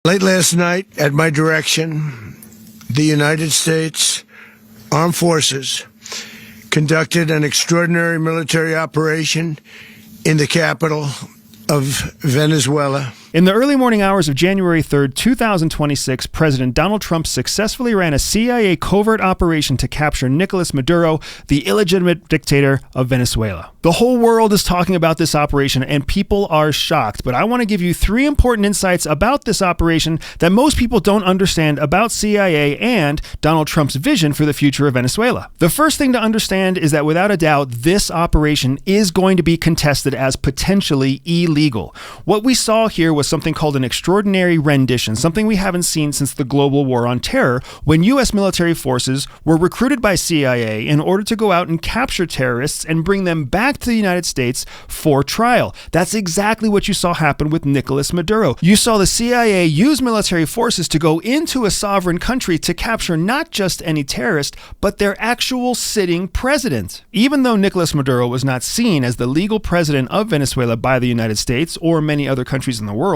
Late last night, at my direction, the United States Armed Forces conducted an extraordinary military operation in the capital of Venezuela. In the early morning hours of January 3rd, 2026, President Donald Trump successfully ran a CIA covert operation to capture Nicolás Maduro, the illegitimate dictator of Venezuela. The whole world is talking about this operation and people are shocked, but I want to give you 3 important insights about this operation that most people don't understand about CIA and Donald Trump's vision for the future of Venezuela. The first thing to understand is that without a doubt, this operation is going to be contested as potentially illegal. What we saw here was something called an extraordinary rendition, something we haven't seen since the global war on terror, when U.S. military forces were recruited by CIA in order to go out and capture terrorists and bring them back to the United States for trial. That's exactly what you saw happen with Nicolás Maduro. You saw the CIA use military forces to go into a sovereign country to capture not just any terrorist, but their actual sitting president. Even though Nicolás Maduro was not seen as the legal president of Venezuela by the United States or many other countries in the world,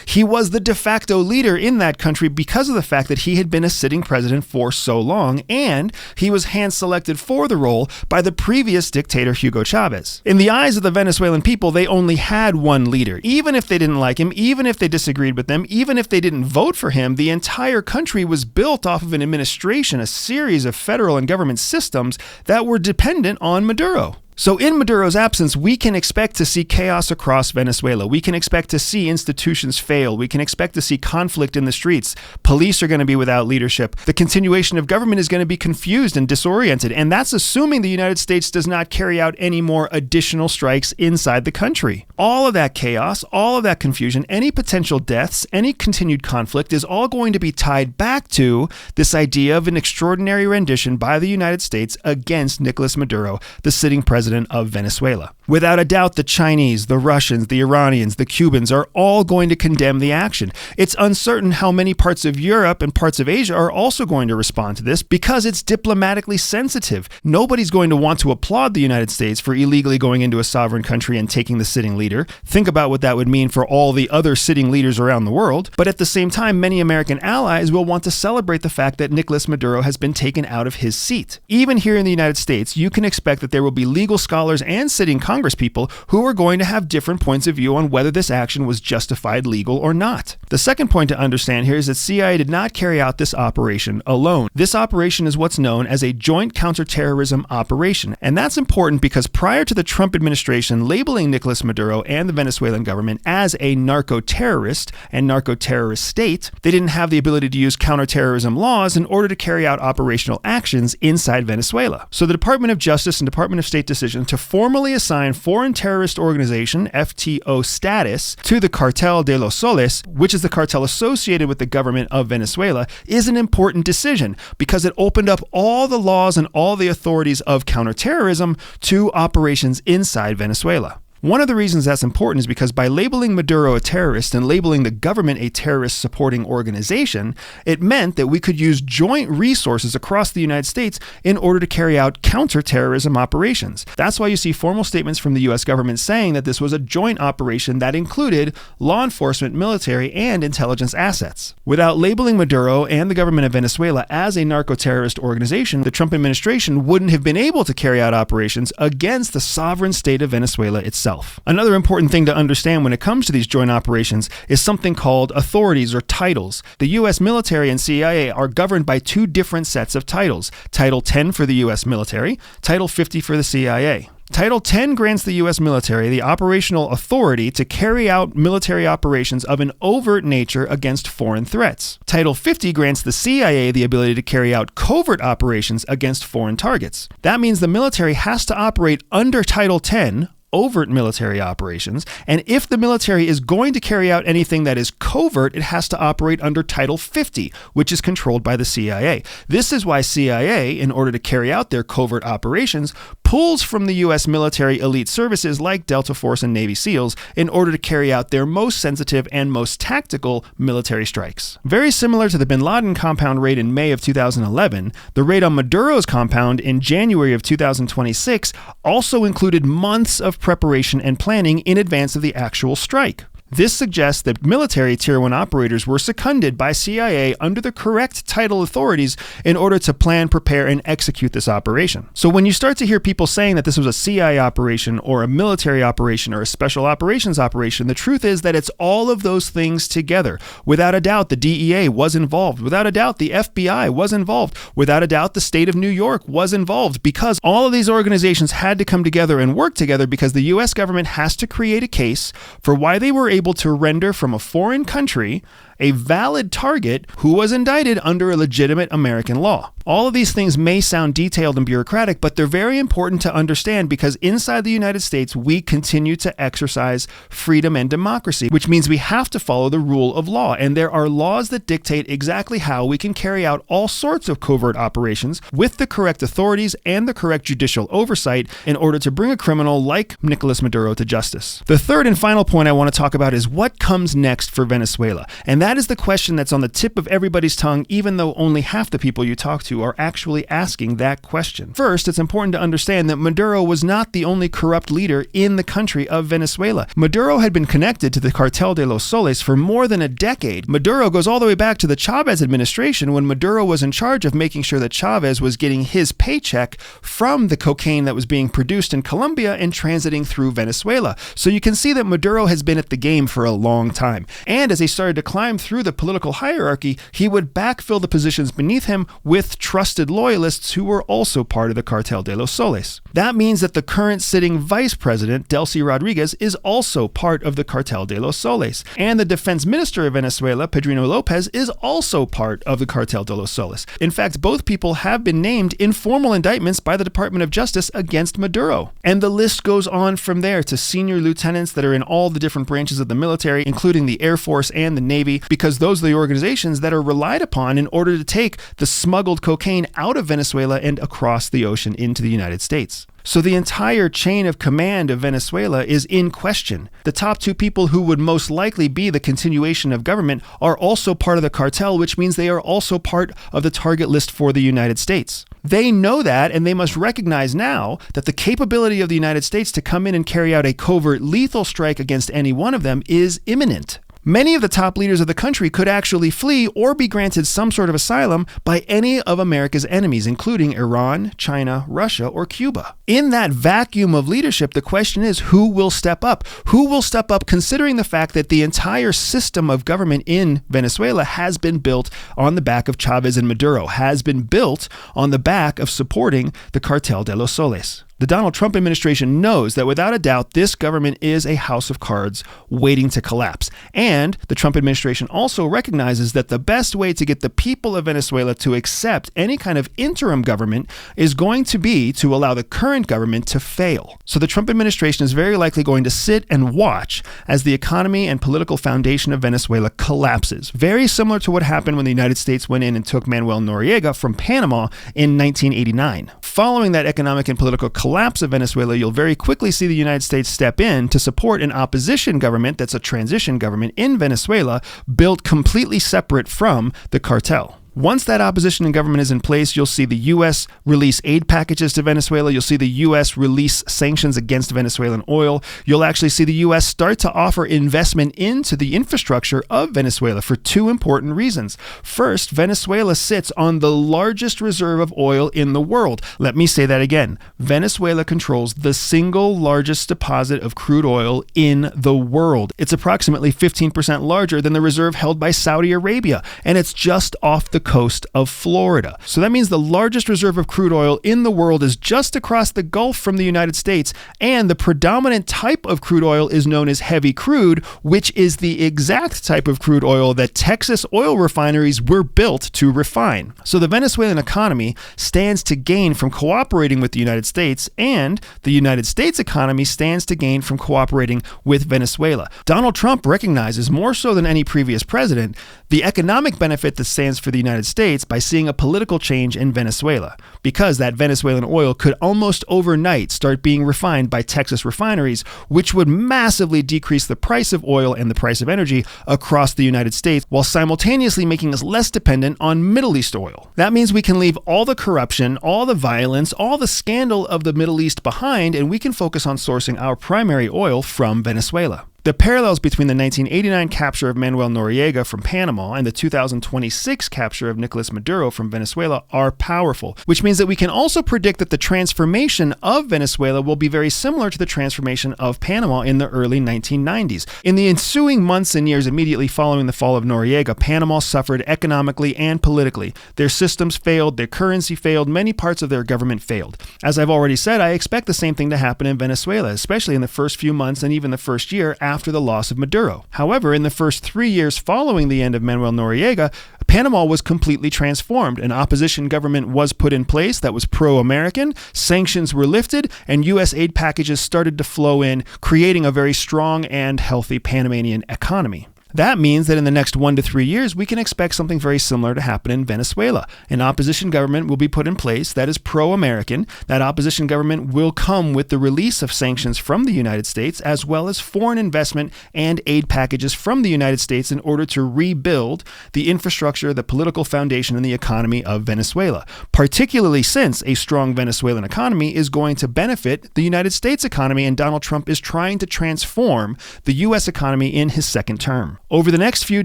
he was the de facto leader in that country because of the fact that he had been a sitting president for so long, and he was hand-selected for the role by the previous dictator Hugo Chavez. In the eyes of the Venezuelan people, they only had one leader. Even if they didn't like him, even if they disagreed with them, even if they didn't vote for him, the entire country was built off of an administration, a series of federal and government systems that were dependent on Maduro. So in Maduro's absence, we can expect to see chaos across Venezuela. We can expect to see institutions fail. We can expect to see conflict in the streets. Police are going to be without leadership. The continuation of government is going to be confused and disoriented. And that's assuming the United States does not carry out any more additional strikes inside the country. All of that chaos, all of that confusion, any potential deaths, any continued conflict is all going to be tied back to this idea of an extraordinary rendition by the United States against Nicolás Maduro, the sitting president of Venezuela. Without a doubt, the Chinese, the Russians, the Iranians, the Cubans are all going to condemn the action. It's uncertain how many parts of Europe and parts of Asia are also going to respond to this because it's diplomatically sensitive. Nobody's going to want to applaud the United States for illegally going into a sovereign country and taking the sitting leader. Think about what that would mean for all the other sitting leaders around the world. But at the same time, many American allies will want to celebrate the fact that Nicolás Maduro has been taken out of his seat. Even here in the United States, you can expect that there will be legal scholars and sitting congresspeople who are going to have different points of view on whether this action was justified, legal, or not. The second point to understand here is that CIA did not carry out this operation alone. This operation is what's known as a joint counterterrorism operation, and that's important because prior to the Trump administration labeling Nicolás Maduro and the Venezuelan government as a narco-terrorist and narco-terrorist state, they didn't have the ability to use counterterrorism laws in order to carry out operational actions inside Venezuela. So the Department of Justice and Department of State decision to formally assign Foreign Terrorist Organization, FTO status, to the Cartel de los Soles, which is the cartel associated with the government of Venezuela, is an important decision because it opened up all the laws and all the authorities of counterterrorism to operations inside Venezuela. One of the reasons that's important is because by labeling Maduro a terrorist and labeling the government a terrorist-supporting organization, it meant that we could use joint resources across the United States in order to carry out counterterrorism operations. That's why you see formal statements from the U.S. government saying that this was a joint operation that included law enforcement, military, and intelligence assets. Without labeling Maduro and the government of Venezuela as a narco-terrorist organization, the Trump administration wouldn't have been able to carry out operations against the sovereign state of Venezuela itself. Another important thing to understand when it comes to these joint operations is something called authorities or titles. The U.S. military and CIA are governed by 2 different sets of titles. Title 10 for the U.S. military, Title 50 for the CIA. Title 10 grants the U.S. military the operational authority to carry out military operations of an overt nature against foreign threats. Title 50 grants the CIA the ability to carry out covert operations against foreign targets. That means the military has to operate under Title 10, overt military operations, and if the military is going to carry out anything that is covert, it has to operate under Title 50, which is controlled by the CIA. This is why CIA, in order to carry out their covert operations, pulls from the U.S. military elite services like Delta Force and Navy SEALs in order to carry out their most sensitive and most tactical military strikes. Very similar to the bin Laden compound raid in May of 2011, the raid on Maduro's compound in January of 2026 also included months of preparation and planning in advance of the actual strike. This suggests that military Tier 1 operators were seconded by CIA under the correct title authorities in order to plan, prepare, and execute this operation. So when you start to hear people saying that this was a CIA operation or a military operation or a special operations operation, the truth is that it's all of those things together. Without a doubt, the DEA was involved. Without a doubt, the FBI was involved. Without a doubt, the state of New York was involved, because all of these organizations had to come together and work together, because the US government has to create a case for why they were able to render from a foreign country a valid target who was indicted under a legitimate American law. All of these things may sound detailed and bureaucratic, but they're very important to understand, because inside the United States, we continue to exercise freedom and democracy, which means we have to follow the rule of law. And there are laws that dictate exactly how we can carry out all sorts of covert operations with the correct authorities and the correct judicial oversight in order to bring a criminal like Nicolás Maduro to justice. The third and final point I want to talk about is what comes next for Venezuela. And that is the question that's on the tip of everybody's tongue, even though only half the people you talk to are actually asking that question. First, it's important to understand that Maduro was not the only corrupt leader in the country of Venezuela. Maduro had been connected to the Cartel de los Soles for more than a decade. Maduro goes all the way back to the Chavez administration, when Maduro was in charge of making sure that Chavez was getting his paycheck from the cocaine that was being produced in Colombia and transiting through Venezuela. So you can see that Maduro has been at the game for a long time. And as he started to climb through the political hierarchy, he would backfill the positions beneath him with trusted loyalists who were also part of the Cartel de los Soles. That means that the current sitting vice president, Delcy Rodriguez, is also part of the Cartel de los Soles. And the defense minister of Venezuela, Pedrino Lopez, is also part of the Cartel de los Soles. In fact, both people have been named in formal indictments by the Department of Justice against Maduro. And the list goes on from there to senior lieutenants that are in all the different branches of the military, including the Air Force and the Navy, because those are the organizations that are relied upon in order to take the smuggled cocaine out of Venezuela and across the ocean into the United States. So the entire chain of command of Venezuela is in question. The top two people who would most likely be the continuation of government are also part of the cartel, which means they are also part of the target list for the United States. They know that, and they must recognize now that the capability of the United States to come in and carry out a covert lethal strike against any one of them is imminent. Many of the top leaders of the country could actually flee or be granted some sort of asylum by any of America's enemies, including Iran, China, Russia, or Cuba. In that vacuum of leadership, the question is, who will step up? Who will step up, considering the fact that the entire system of government in Venezuela has been built on the back of Chavez and Maduro, has been built on the back of supporting the Cartel de los Soles? The Donald Trump administration knows that without a doubt, this government is a house of cards waiting to collapse. And the Trump administration also recognizes that the best way to get the people of Venezuela to accept any kind of interim government is going to be to allow the current government to fail. So the Trump administration is very likely going to sit and watch as the economy and political foundation of Venezuela collapses. Very similar to what happened when the United States went in and took Manuel Noriega from Panama in 1989. Following that economic and political collapse of Venezuela, you'll very quickly see the United States step in to support an opposition government that's a transition government in Venezuela, built completely separate from the cartel. Once that opposition and government is in place, you'll see the U.S. release aid packages to Venezuela. You'll see the U.S. release sanctions against Venezuelan oil. You'll actually see the U.S. start to offer investment into the infrastructure of Venezuela for two important reasons. First, Venezuela sits on the largest reserve of oil in the world. Let me say that again. Venezuela controls the single largest deposit of crude oil in the world. It's approximately 15% larger than the reserve held by Saudi Arabia, and it's just off the coast of Florida. So that means the largest reserve of crude oil in the world is just across the Gulf from the United States, and the predominant type of crude oil is known as heavy crude, which is the exact type of crude oil that Texas oil refineries were built to refine. So the Venezuelan economy stands to gain from cooperating with the United States, and the United States economy stands to gain from cooperating with Venezuela. Donald Trump recognizes, more so than any previous president, the economic benefit that stands for the United States by seeing a political change in Venezuela, because that Venezuelan oil could almost overnight start being refined by Texas refineries, which would massively decrease the price of oil and the price of energy across the United States, while simultaneously making us less dependent on Middle East oil. That means we can leave all the corruption, all the violence, all the scandal of the Middle East behind, and we can focus on sourcing our primary oil from Venezuela. The parallels between the 1989 capture of Manuel Noriega from Panama and the 2026 capture of Nicolás Maduro from Venezuela are powerful, which means that we can also predict that the transformation of Venezuela will be very similar to the transformation of Panama in the early 1990s. In the ensuing months and years immediately following the fall of Noriega, Panama suffered economically and politically. Their systems failed, their currency failed, many parts of their government failed. As I've already said, I expect the same thing to happen in Venezuela, especially in the first few months and even the first year after the loss of Maduro. However, in the first 3 years following the end of Manuel Noriega, Panama was completely transformed. An opposition government was put in place that was pro-American, sanctions were lifted, and U.S. aid packages started to flow in, creating a very strong and healthy Panamanian economy. That means that in the next 1 to 3 years, we can expect something very similar to happen in Venezuela. An opposition government will be put in place that is pro-American. That opposition government will come with the release of sanctions from the United States, as well as foreign investment and aid packages from the United States in order to rebuild the infrastructure, the political foundation, and the economy of Venezuela, particularly since a strong Venezuelan economy is going to benefit the United States economy, and Donald Trump is trying to transform the U.S. economy in his second term. Over the next few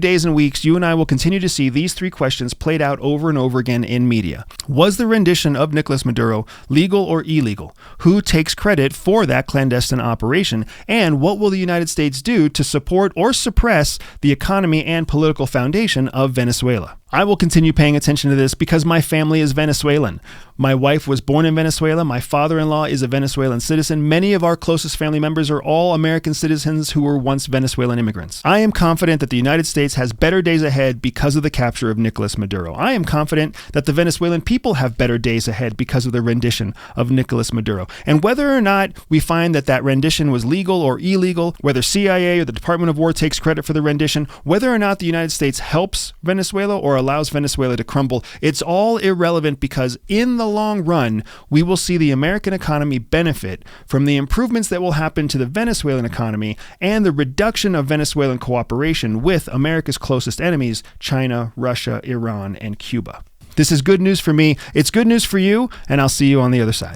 days and weeks, you and I will continue to see these 3 questions played out over and over again in media. Was the rendition of Nicolás Maduro legal or illegal? Who takes credit for that clandestine operation? And what will the United States do to support or suppress the economy and political foundation of Venezuela? I will continue paying attention to this because my family is Venezuelan. My wife was born in Venezuela. My father-in-law is a Venezuelan citizen. Many of our closest family members are all American citizens who were once Venezuelan immigrants. I am confident that the United States has better days ahead because of the capture of Nicolás Maduro. I am confident that the Venezuelan people have better days ahead because of the rendition of Nicolás Maduro. And whether or not we find that that rendition was legal or illegal, whether CIA or the Department of War takes credit for the rendition, whether or not the United States helps Venezuela or allows Venezuela to crumble, it's all irrelevant because in the long run, we will see the American economy benefit from the improvements that will happen to the Venezuelan economy and the reduction of Venezuelan cooperation with America's closest enemies, China, Russia, Iran, and Cuba. This is good news for me. It's good news for you, and I'll see you on the other side.